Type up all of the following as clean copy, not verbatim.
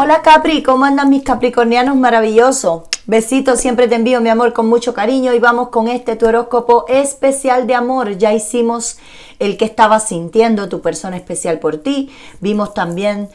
Hola Capri, ¿cómo andan mis capricornianos maravillosos? Besitos, siempre te envío mi amor con mucho cariño y vamos con tu horóscopo especial de amor. Ya hicimos el que estabas sintiendo, tu persona especial por ti. Vimos también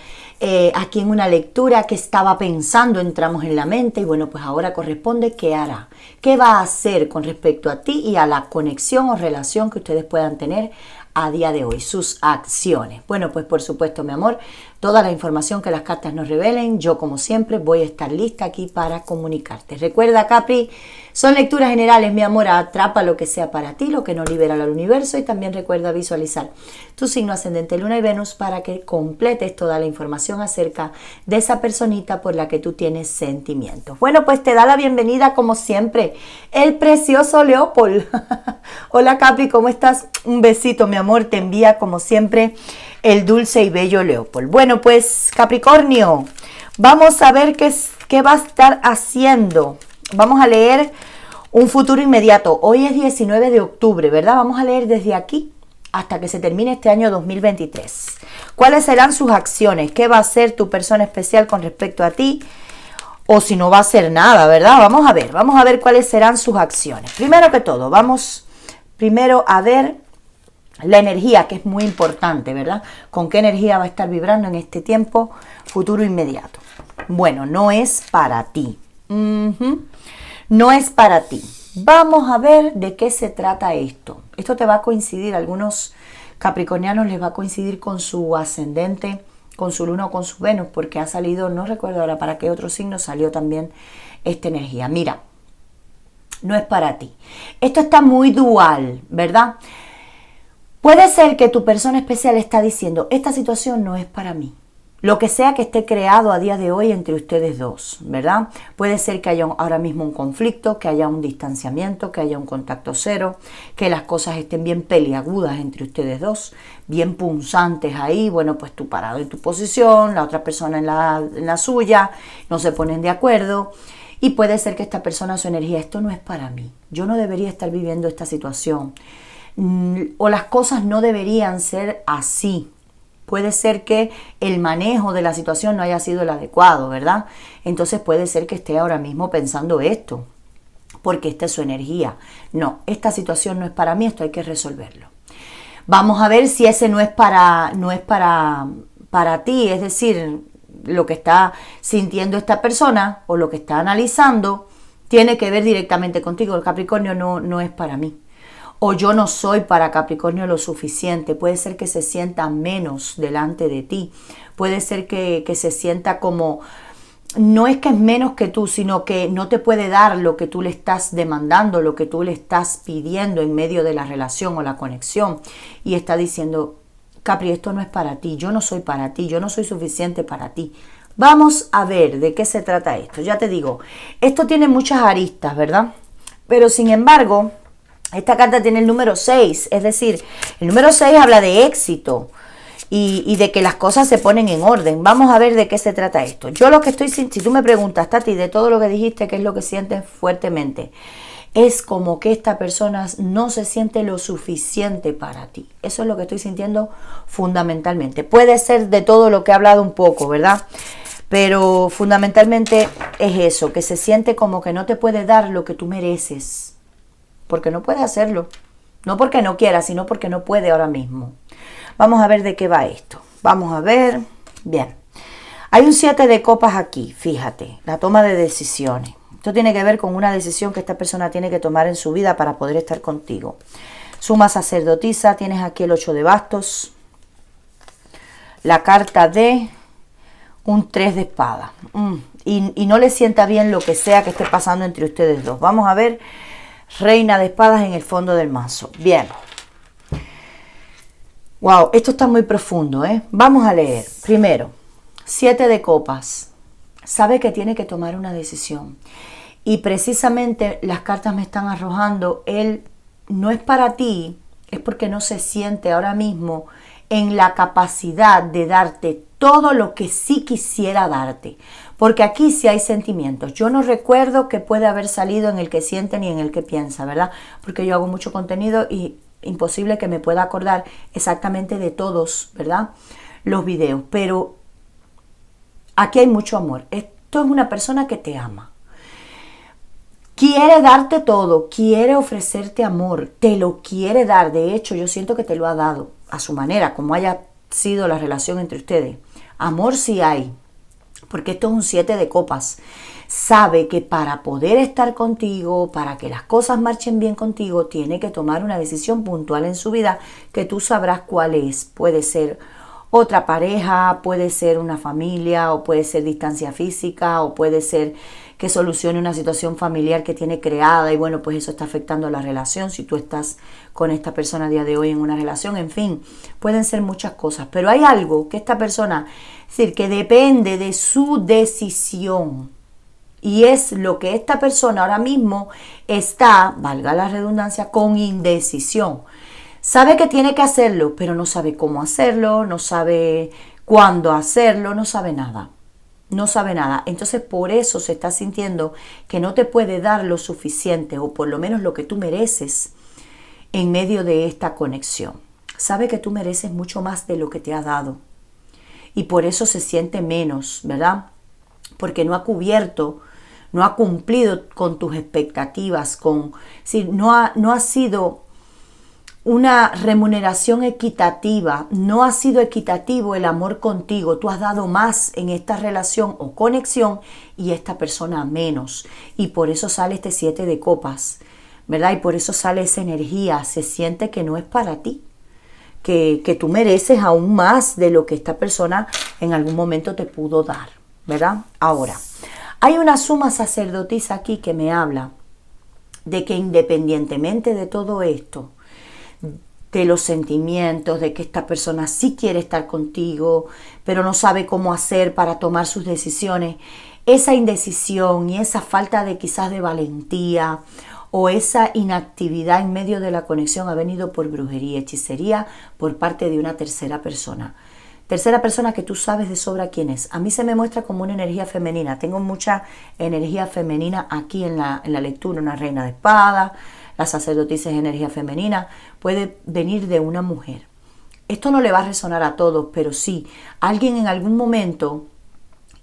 aquí en una lectura que estaba pensando, entramos en la mente y bueno, pues ahora corresponde qué hará. ¿Qué va a hacer con respecto a ti y a la conexión o relación que ustedes puedan tener a día de hoy, sus acciones? Bueno, pues por supuesto, mi amor, toda la información que las cartas nos revelen, yo como siempre voy a estar lista aquí para comunicarte. Recuerda, Capri, son lecturas generales, mi amor, atrapa lo que sea para ti, lo que no libera al universo, y también recuerda visualizar tu signo ascendente, Luna y Venus para que completes toda la información acerca de esa personita por la que tú tienes sentimientos. Bueno, pues te da la bienvenida como siempre el precioso Leopold. Hola Capri, ¿cómo estás? Un besito, mi amor, te envía como siempre el dulce y bello Leopold. Bueno, pues Capricornio, vamos a ver qué va a estar haciendo. Vamos a leer un futuro inmediato. Hoy es 19 de octubre, ¿verdad? Vamos a leer desde aquí hasta que se termine este año 2023. ¿Cuáles serán sus acciones? ¿Qué va a hacer tu persona especial con respecto a ti? O si no va a hacer nada, ¿verdad? Vamos a ver cuáles serán sus acciones. Primero que todo, vamos primero a ver la energía, que es muy importante, ¿verdad? ¿Con qué energía va a estar vibrando en este tiempo futuro inmediato? Bueno, no es para ti. No es para ti. Vamos a ver de qué se trata esto. Esto te va a coincidir, a algunos capricornianos les va a coincidir con su ascendente, con su luna o con su Venus, porque ha salido, no recuerdo ahora para qué otro signo salió también esta energía. Mira, no es para ti. Esto está muy dual, ¿verdad? Puede ser que tu persona especial está diciendo, esta situación no es para mí. Lo que sea que esté creado a día de hoy entre ustedes dos, ¿verdad? Puede ser que haya ahora mismo un conflicto, que haya un distanciamiento, que haya un contacto cero, que las cosas estén bien peliagudas entre ustedes dos, bien punzantes ahí. Bueno, pues tú parado en tu posición, la otra persona en la suya, no se ponen de acuerdo. Y puede ser que esta persona, su energía, esto no es para mí. Yo no debería estar viviendo esta situación. O las cosas no deberían ser así. Puede ser que el manejo de la situación no haya sido el adecuado, ¿verdad? Entonces puede ser que esté ahora mismo pensando esto, porque esta es su energía. No, esta situación no es para mí, esto hay que resolverlo. Vamos a ver si ese no es para ti, es decir, lo que está sintiendo esta persona o lo que está analizando tiene que ver directamente contigo. El Capricornio no es para mí. O yo no soy para Capricornio lo suficiente. Puede ser que se sienta menos delante de ti. Puede ser que se sienta como, no es que es menos que tú, sino que no te puede dar lo que tú le estás demandando, lo que tú le estás pidiendo en medio de la relación o la conexión. Y está diciendo, Capri, esto no es para ti, yo no soy para ti, yo no soy suficiente para ti. Vamos a ver de qué se trata esto. Ya te digo, esto tiene muchas aristas, ¿verdad? Pero sin embargo, esta carta tiene el número 6, es decir, el número 6 habla de éxito y de que las cosas se ponen en orden. Vamos a ver de qué se trata esto. Yo lo que estoy, si tú me preguntas, Tati, de todo lo que dijiste, ¿qué es lo que sientes fuertemente? Es como que esta persona no se siente lo suficiente para ti. Eso es lo que estoy sintiendo fundamentalmente. Puede ser de todo lo que he hablado un poco, ¿verdad? Pero fundamentalmente es eso, que se siente como que no te puede dar lo que tú mereces. Porque no puede hacerlo. No porque no quiera, sino porque no puede ahora mismo. Vamos a ver de qué va esto. Vamos a ver. Bien. Hay un 7 de copas aquí, fíjate. La toma de decisiones. Esto tiene que ver con una decisión que esta persona tiene que tomar en su vida para poder estar contigo. Suma sacerdotisa. Tienes aquí el 8 de bastos. La carta de un 3 de espada. Y no le sienta bien lo que sea que esté pasando entre ustedes dos. Vamos a ver. Reina de espadas en el fondo del mazo. Bien. Wow, esto está muy profundo, ¿eh? Vamos a leer. Primero, 7 de copas. Sabe que tiene que tomar una decisión. Y precisamente las cartas me están arrojando, él no es para ti, es porque no se siente ahora mismo en la capacidad de darte todo lo que sí quisiera darte. Porque aquí sí hay sentimientos. Yo no recuerdo que puede haber salido en el que siente ni en el que piensa, ¿verdad? Porque yo hago mucho contenido y imposible que me pueda acordar exactamente de todos, ¿verdad? Los videos. Pero Aquí hay mucho amor. Esto es una persona que te ama. Quiere darte todo, quiere ofrecerte amor, te lo quiere dar. De hecho, yo siento que te lo ha dado a su manera, como haya sido la relación entre ustedes. Amor sí hay, porque esto es un 7 de copas. Sabe que para poder estar contigo, para que las cosas marchen bien contigo, tiene que tomar una decisión puntual en su vida que tú sabrás cuál es. Puede ser otra pareja, puede ser una familia, o puede ser distancia física, o puede ser que solucione una situación familiar que tiene creada y bueno, pues eso está afectando a la relación. Si tú estás con esta persona a día de hoy en una relación, en fin, pueden ser muchas cosas. Pero hay algo que esta persona, es decir, que depende de su decisión. Y es lo que esta persona ahora mismo está, valga la redundancia, con indecisión. Sabe que tiene que hacerlo, pero no sabe cómo hacerlo, no sabe cuándo hacerlo, no sabe nada. No sabe nada. Entonces por eso se está sintiendo que no te puede dar lo suficiente o por lo menos lo que tú mereces en medio de esta conexión. Sabe que tú mereces mucho más de lo que te ha dado y por eso se siente menos, ¿verdad? Porque no ha cubierto, no ha cumplido con tus expectativas, no ha sido una remuneración equitativa, no ha sido equitativo el amor contigo, tú has dado más en esta relación o conexión y esta persona menos. Y por eso sale este 7 de copas, ¿verdad? Y por eso sale esa energía, se siente que no es para ti, que tú mereces aún más de lo que esta persona en algún momento te pudo dar, ¿verdad? Ahora, hay una suma sacerdotisa aquí que me habla de que independientemente de todo esto, de los sentimientos, de que esta persona sí quiere estar contigo, pero no sabe cómo hacer para tomar sus decisiones, esa indecisión y esa falta de quizás de valentía o esa inactividad en medio de la conexión ha venido por brujería, hechicería por parte de una tercera persona. Tercera persona que tú sabes de sobra quién es. A mí se me muestra como una energía femenina. Tengo mucha energía femenina aquí en la lectura, una reina de espadas. La sacerdotisa es energía femenina, puede venir de una mujer. Esto no le va a resonar a todos, pero sí, alguien en algún momento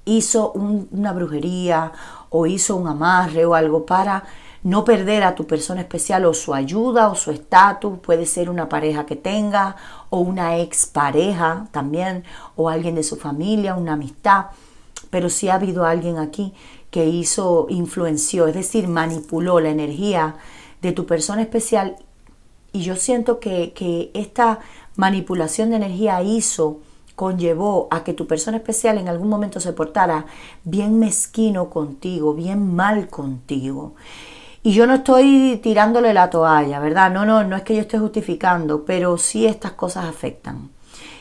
hizo una brujería o hizo un amarre o algo para no perder a tu persona especial o su ayuda o su estatus. Puede ser una pareja que tenga o una expareja también o alguien de su familia, una amistad. Pero sí ha habido alguien aquí que influenció, es decir, manipuló la energía de tu persona especial y yo siento que esta manipulación de energía conllevó a que tu persona especial en algún momento se portara bien mezquino contigo, bien mal contigo. Y yo no estoy tirándole la toalla, ¿verdad? No es que yo esté justificando, pero sí estas cosas afectan.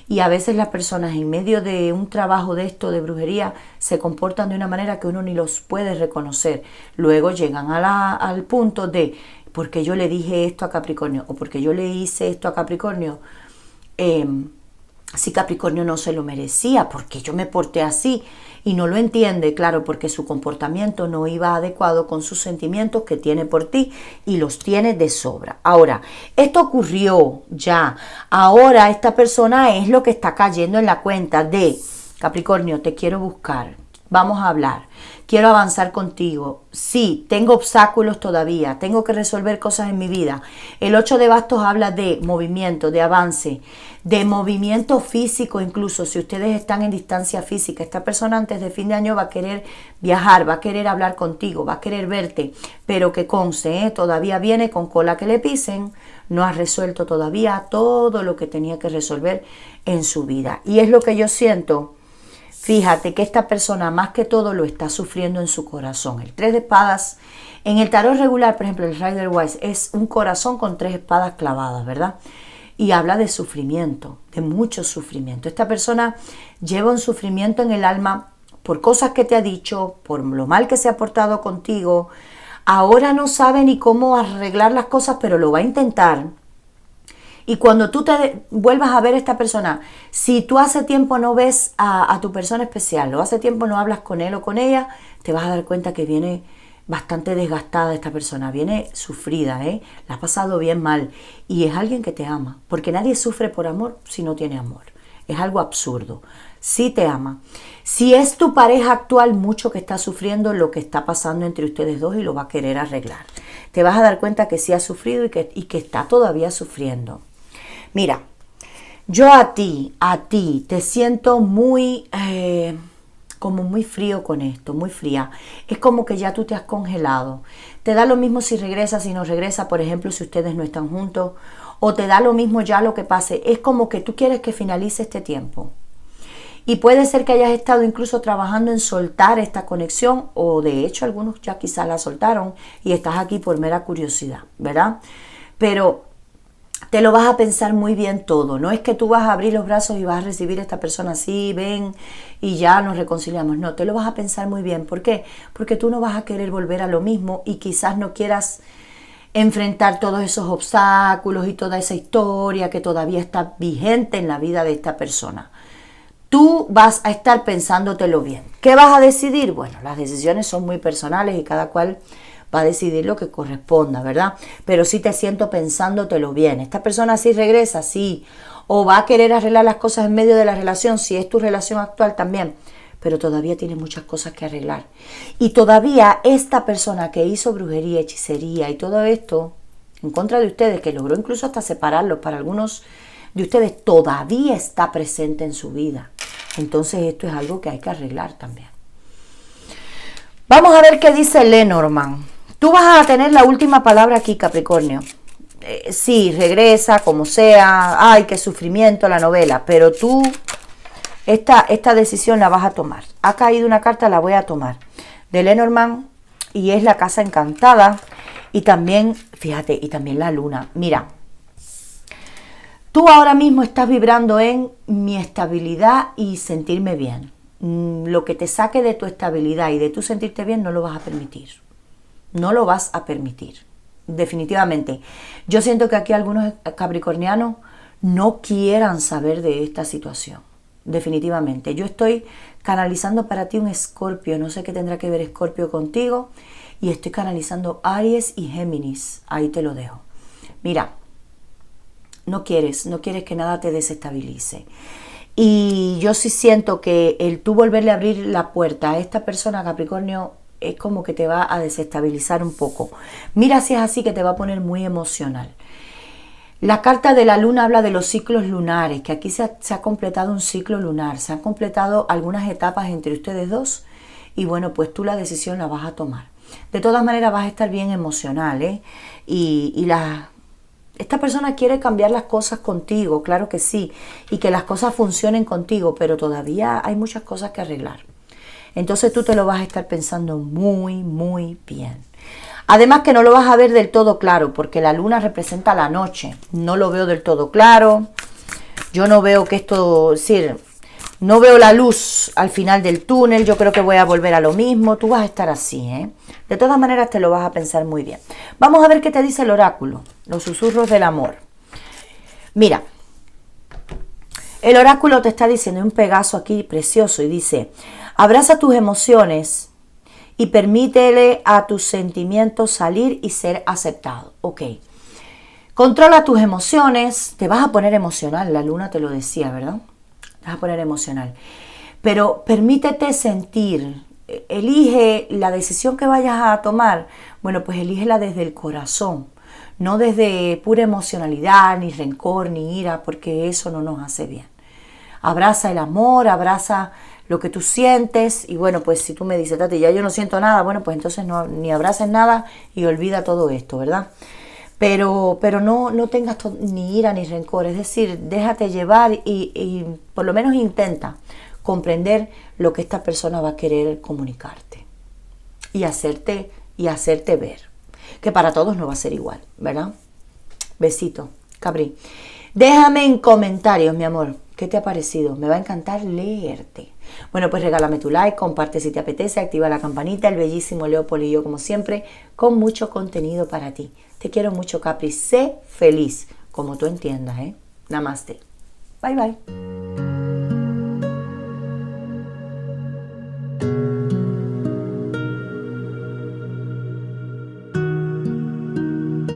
Y a veces las personas en medio de un trabajo de esto, de brujería, se comportan de una manera que uno ni los puede reconocer. Luego llegan al punto de, porque yo le dije esto a Capricornio, o porque yo le hice esto a Capricornio, si Capricornio no se lo merecía, porque yo me porté así, y no lo entiende, claro, porque su comportamiento no iba adecuado con sus sentimientos que tiene por ti y los tiene de sobra. Ahora, esto ocurrió ya, ahora esta persona es lo que está cayendo en la cuenta de Capricornio, te quiero buscar, vamos a hablar, quiero avanzar contigo, sí, tengo obstáculos todavía, tengo que resolver cosas en mi vida. El 8 de bastos habla de movimiento, de avance, de movimiento físico, incluso si ustedes están en distancia física. Esta persona antes de fin de año va a querer viajar, va a querer hablar contigo, va a querer verte, pero que conste, todavía viene con cola que le pisen, no ha resuelto todavía todo lo que tenía que resolver en su vida. Y es lo que yo siento. Fíjate que esta persona más que todo lo está sufriendo en su corazón. El 3 de espadas, en el tarot regular, por ejemplo, el Rider-Waite es un corazón con 3 espadas clavadas, ¿verdad? Y habla de sufrimiento, de mucho sufrimiento. Esta persona lleva un sufrimiento en el alma por cosas que te ha dicho, por lo mal que se ha portado contigo. Ahora no sabe ni cómo arreglar las cosas, pero lo va a intentar. Y cuando tú te vuelvas a ver a esta persona, si tú hace tiempo no ves a tu persona especial o hace tiempo no hablas con él o con ella, te vas a dar cuenta que viene bastante desgastada esta persona, viene sufrida, la ha pasado bien mal y es alguien que te ama, porque nadie sufre por amor si no tiene amor. Es algo absurdo. sí te ama. Si es tu pareja actual, mucho que está sufriendo lo que está pasando entre ustedes dos y lo va a querer arreglar. Te vas a dar cuenta que sí ha sufrido y que está todavía sufriendo. Mira, yo a ti, te siento muy, como muy frío con esto, muy fría. Es como que ya tú te has congelado. Te da lo mismo si regresa, si no regresa, por ejemplo, si ustedes no están juntos, o te da lo mismo ya lo que pase. Es como que tú quieres que finalice este tiempo. Y puede ser que hayas estado incluso trabajando en soltar esta conexión, o de hecho algunos ya quizás la soltaron y estás aquí por mera curiosidad, ¿verdad? Pero te lo vas a pensar muy bien todo. No es que tú vas a abrir los brazos y vas a recibir a esta persona así, ven y ya nos reconciliamos. No, te lo vas a pensar muy bien. ¿Por qué? Porque tú no vas a querer volver a lo mismo y quizás no quieras enfrentar todos esos obstáculos y toda esa historia que todavía está vigente en la vida de esta persona. Tú vas a estar pensándotelo bien. ¿Qué vas a decidir? Bueno, las decisiones son muy personales y cada cual va a decidir lo que corresponda, ¿verdad? Pero sí te siento pensándotelo bien. ¿Esta persona sí regresa? Sí. ¿O va a querer arreglar las cosas en medio de la relación? Si es tu relación actual también. Pero todavía tiene muchas cosas que arreglar. Y todavía esta persona que hizo brujería, hechicería y todo esto en contra de ustedes, que logró incluso hasta separarlos para algunos de ustedes, todavía está presente en su vida. Entonces esto es algo que hay que arreglar también. Vamos a ver qué dice Lenormand. Tú vas a tener la última palabra aquí, Capricornio. Sí, regresa, como sea. Ay, qué sufrimiento la novela. Pero tú, esta decisión la vas a tomar. Ha caído una carta, la voy a tomar. De Lenormand, y es la casa encantada. Y también, fíjate, y también la luna. Mira, tú ahora mismo estás vibrando en mi estabilidad y sentirme bien. Lo que te saque de tu estabilidad y de tu sentirte bien no lo vas a permitir. No lo vas a permitir. Definitivamente. Yo siento que aquí algunos capricornianos no quieran saber de esta situación. Definitivamente. Yo estoy canalizando para ti un Escorpio. No sé qué tendrá que ver Escorpio contigo. Y estoy canalizando Aries y Géminis. Ahí te lo dejo. Mira. No quieres que nada te desestabilice. Y yo sí siento que el tú volverle a abrir la puerta a esta persona, Capricornio, es como que te va a desestabilizar un poco. Mira si es así, que te va a poner muy emocional. La carta de la luna habla de los ciclos lunares, que aquí se ha completado un ciclo lunar, se han completado algunas etapas entre ustedes dos y bueno, pues tú la decisión la vas a tomar. De todas maneras vas a estar bien emocional, ¿eh? Esta persona quiere cambiar las cosas contigo, claro que sí, y que las cosas funcionen contigo, pero todavía hay muchas cosas que arreglar. Entonces tú te lo vas a estar pensando muy, muy bien. Además que no lo vas a ver del todo claro, porque la luna representa la noche. No lo veo del todo claro. Yo no veo que esto, es decir, no veo la luz al final del túnel. Yo creo que voy a volver a lo mismo. Tú vas a estar así, ¿eh? De todas maneras te lo vas a pensar muy bien. Vamos a ver qué te dice el oráculo, los susurros del amor. Mira, el oráculo te está diciendo un Pegaso aquí precioso y dice: abraza tus emociones y permítele a tus sentimientos salir y ser aceptados. Ok. Controla tus emociones. Te vas a poner emocional, la luna te lo decía, ¿verdad? Te vas a poner emocional. Pero permítete sentir. Elige la decisión que vayas a tomar. Bueno, pues elígela desde el corazón. No desde pura emocionalidad, ni rencor, ni ira, porque eso no nos hace bien. Abraza el amor, abraza lo que tú sientes. Y bueno, pues si tú me dices, Tati, ya yo no siento nada, bueno, pues entonces no, ni abraces nada y olvida todo esto, ¿verdad? Pero no tengas ni ira ni rencor. Es decir, déjate llevar y por lo menos intenta comprender lo que esta persona va a querer comunicarte y hacerte ver. Que para todos no va a ser igual, ¿verdad? Besito, Capri. Déjame en comentarios, mi amor, ¿qué te ha parecido? Me va a encantar leerte. Bueno, pues regálame tu like, comparte si te apetece, activa la campanita, el bellísimo Leopold y yo, como siempre, con mucho contenido para ti. Te quiero mucho, Capri. Sé feliz, como tú entiendas, ¿eh? Namaste. Bye, bye.